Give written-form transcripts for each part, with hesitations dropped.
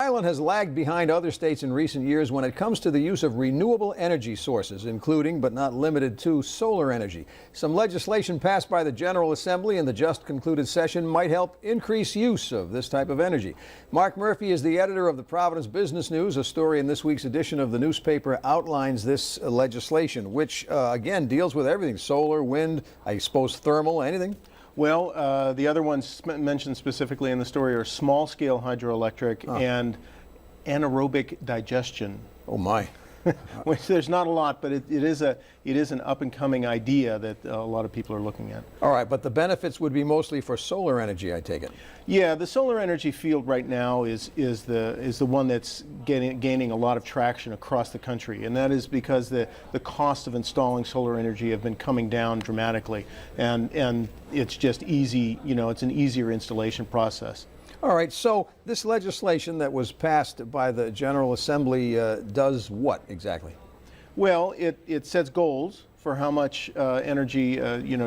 Island has lagged behind other states in recent years when it comes to the use of renewable energy sources, including but not limited to solar energy. Some legislation passed by the General Assembly in the just concluded session might help increase use of this type of energy. Mark Murphy is the editor of the Providence Business News. A story in this week's edition of the newspaper outlines this legislation, which again deals with everything: solar, wind, I suppose thermal, anything. Well, the other ones mentioned specifically in the story are small-scale hydroelectric and anaerobic digestion. Oh my! Which there's not a lot, but it is an up-and-coming idea that a lot of people are looking at. All right, but the benefits would be mostly for solar energy, I take it. Yeah, the solar energy field right now is the one that's gaining a lot of traction across the country, and that is because the cost of installing solar energy have been coming down dramatically, and it's just easy. You know, it's an easier installation process. All right, so this legislation that was passed by the General Assembly does what exactly? Well, it sets goals for how much energy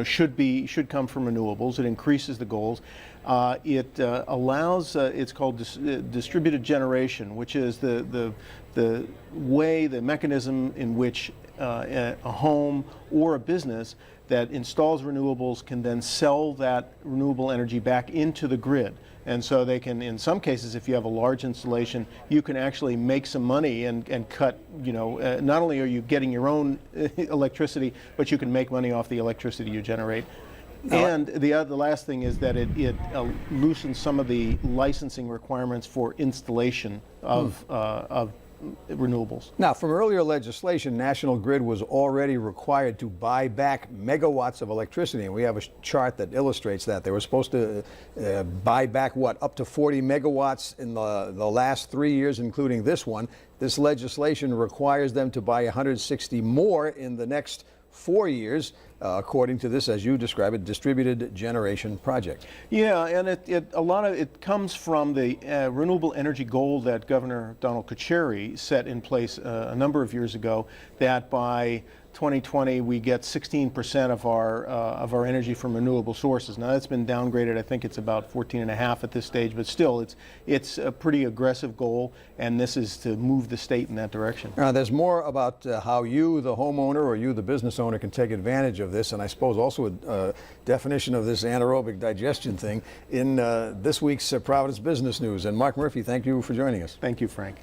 should come from renewables. It increases the goals. It allows it's called distributed generation, which is the mechanism in which a home or a business that installs renewables can then sell that renewable energy back into the grid. And so they can, in some cases, if you have a large installation, you can actually make some money and cut, not only are you getting your own electricity, but you can make money off the electricity you generate. And the last thing is that it loosens some of the licensing requirements for installation of renewables. Now, from earlier legislation, National Grid was already required to buy back megawatts of electricity, and we have a chart that illustrates that. They were supposed to buy back, up to 40 megawatts in the last 3 years, including this one. This legislation requires them to buy 160 more in the next 4 years, according to this, as you describe it, distributed generation project. Yeah, and a lot of it comes from the renewable energy goal that Governor Donald Kucheri set in place a number of years ago, that by 2020 we get 16% of our energy from renewable sources. Now that's been downgraded. I think it's about 14.5 at this stage, but still it's a pretty aggressive goal, and this is to move the state in that direction. There's more about how you, the homeowner, or you, the business owner, can take advantage of this, and I suppose also a definition of this anaerobic digestion thing in this week's Providence Business News. And Mark Murphy, thank you for joining us. Thank you, Frank.